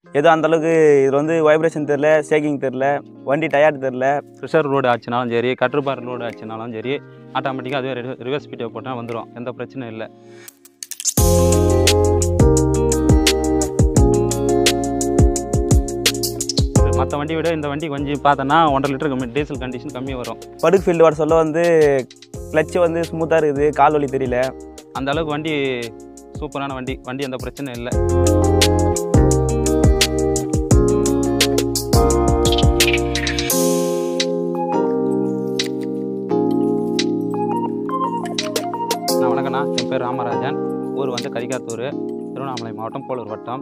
ஏதோ அந்தளவுக்கு இதில் வந்து வைப்ரேஷன் தெரில, ஷேக்கிங் தெரில, வண்டி டயர்டு தெரில. ப்ரெஷர் லோடு ஆச்சுனாலும் சரி, கட்டுப்பார் லோடு ஆச்சுனாலும் சரி, ஆட்டோமேட்டிக்காக அதுவே ரிவர்ஸ் ஸ்பீடை போட்டால் வந்துடும். எந்த பிரச்சனையும் இல்லை. மற்ற வண்டி விட இந்த வண்டி கொஞ்சம் பார்த்தோன்னா 1.5 லிட்டர் கம்மி, டீசல் கண்டிஷன் கம்மியாக வரும். படுக்கு ஃபீல்டு வர சொல்ல வந்து கிளச்சு வந்து ஸ்மூத்தாக இருக்குது, கால் வலி தெரியல. அந்த அளவுக்கு வண்டி சூப்பரான வண்டி. வண்டி எந்த பிரச்சனையும் இல்லை. வணக்கண்ணா, என் பேர் ராமராஜன். ஊர் வந்து கரிகாத்தூர், திருவண்ணாமலை மாவட்டம், போலூர் வட்டம்.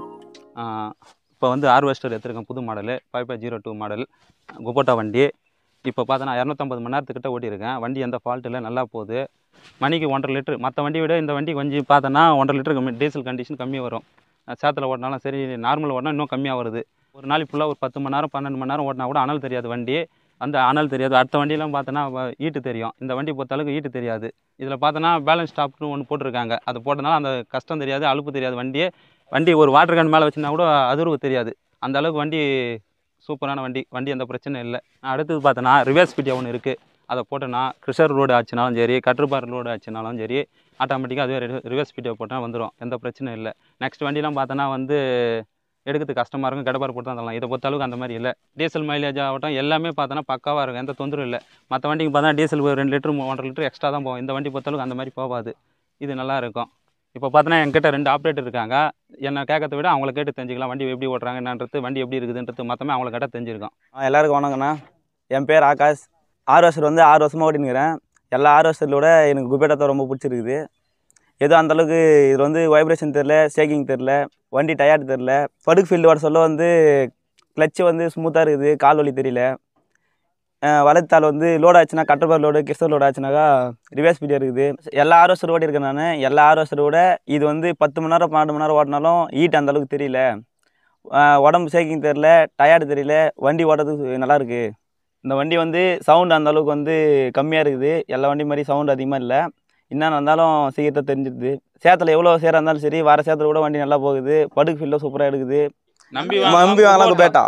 இப்போ வந்து ஹார்வெஸ்டர் எடுத்துருக்கேன், புது மாடலு 5502 மாடல் குபோட்டா வண்டி. இப்போ பார்த்தோன்னா 250 மணி நேரத்துக்கிட்ட ஓட்டியிருக்கேன். வண்டி எந்த ஃபால்ட் இல்லை, நல்லா போகுது. மணிக்கு 1.5 லிட்டர். மற்ற வண்டி விட இந்த வண்டி கொஞ்சம் பார்த்தோன்னா 1.5 லிட்டர் கம்மி, டீசல் கண்டிஷன் கம்மியாக வரும். சேத்தில் ஓட்டினாலும் சரி, நார்மல் ஓட்டினா இன்னும் கம்மியாக வருது. ஒரு நாளைக்கு ஃபுல்லாக ஒரு 10 மணி நேரம் 12 மணி நேரம் ஓட்டினா கூட அனல் தெரியாது வண்டி. அந்த அனல் தெரியாது. அடுத்த வண்டியெலாம் பார்த்தோன்னா ஈட்டு தெரியும். இந்த வண்டி பொறுத்தளவுக்கு ஈட்டு தெரியாது. இதில் பார்த்தோன்னா பேலன்ஸ் ஸ்டாப்னு ஒன்று போட்டிருக்காங்க. அது போட்டதுனால அந்த கஷ்டம் தெரியாது, அலுப்பு தெரியாது. வண்டி ஒரு வாட்டர் கேன் மேலே வச்சுருந்தா கூட அதிர்வு தெரியாது. அந்த அளவுக்கு வண்டி சூப்பரான வண்டி. வண்டி எந்த பிரச்சனையும் இல்லை. அடுத்தது பார்த்தோன்னா ரிவர்ஸ் ஸ்பீட் ஒன்று இருக்குது. அதை போட்டோன்னா ப்ரெஷர் லோடு ஆச்சுனாலும் சரி, கட்டுப்பார் லோடு ஆச்சுனாலும் சரி, ஆட்டோமேட்டிக்காக அதுவே ரிவர்ஸ் ஸ்பீடை போட்டால் வந்துடும். எந்த பிரச்சனையும் இல்லை. நெக்ஸ்ட் வண்டிலாம் பார்த்தோன்னா வந்து எடுக்கிறதுக்கு கஷ்டமாக இருக்கும். கடப்பார் போட்டு தான் தரலாம். இதை பொறுத்தளவுக்கு அந்த மாதிரி இல்லை. டீசல் மைலேஜ் ஆகட்டும் எல்லாமே பார்த்தோன்னா பக்காவாக இருக்கும். எந்த தொந்தரவும் இல்லை. மற்ற வண்டிக்கு பார்த்தா டீசல் 2 லிட்டர் 1.5 லிட்டர் எக்ஸ்ட்ரா தான் போகும். இந்த வண்டி பொறுத்தளவுக்கு அந்த மாதிரி போகாது. இது நல்லா இருக்கும். இப்போ பார்த்தோன்னா என்கிட்ட 2 ஆப்ரேட்டர் இருக்காங்க. என்னை கேட்கறத விட அவங்கள கேட்டு தெரிஞ்சுக்கலாம். வண்டி எப்படி ஓட்டுறாங்க என்னன்றது, வண்டி எப்படி இருக்குதுன்றது மொத்தமே அவங்கள கேட்டால் தெரிஞ்சிருக்கும். எல்லாருக்கும் வணக்கண்ணா. என் பேர் ஆகாஷ். ஹார்வெஸ்டர் வந்து 6 வருஷமாக ஓட்டினுக்கிறேன். எல்லா ஹார்வெஸ்டரோட எனக்கு குபேட்டா தான் ரொம்ப பிடிச்சிருக்குது. ஏதோ அந்தளவுக்கு இதில் வந்து வைப்ரேஷன் தெரில, ஷேக்கிங் தெரில, வண்டி டயர்டு தெரில. படுக்கு ஃபீல்டு வர சொல்ல வந்து கிளச்சு வந்து ஸ்மூத்தாக இருக்குது, கால் வலி தெரியல. வலத்தால் வந்து லோடு ஆச்சுன்னா, கட்டப்பார் லோடு, கிறிஸ்டல் லோடு ஆச்சுனாக்கா ரிவர்ஸ் ஸ்பீடாக இருக்குது. எல்லா ஹார்வெஸ்டர் ஓட்டியிருக்கேன் நான். எல்லா ஹார்வெஸ்டரோட இது வந்து 10 மணி நேரம் 12 மணி நேரம் ஓட்டினாலும் ஈட்டு அந்தளவுக்கு தெரியல. உடம்பு ஷேக்கிங் தெரில, டயர்டு தெரியல. வண்டி ஓட்டுறதுக்கு நல்லாயிருக்கு. இந்த வண்டி வந்து சவுண்டு அந்தளவுக்கு வந்து கம்மியாக இருக்குது. எல்லா வண்டி மாதிரி சவுண்டு அதிகமாக இல்லை. என்ன இருந்தாலும் சீக்கிரத்தை தெரிஞ்சிடுது. சேத்தில் எவ்வளோ சேராக இருந்தாலும் சரி, வர சேத்தில் கூட வண்டி நல்லா போகுது. படுக்கு ஃபீல்டில் சூப்பராக எடுக்குது. நம்பி வாங்கலாம் குபேட்டா.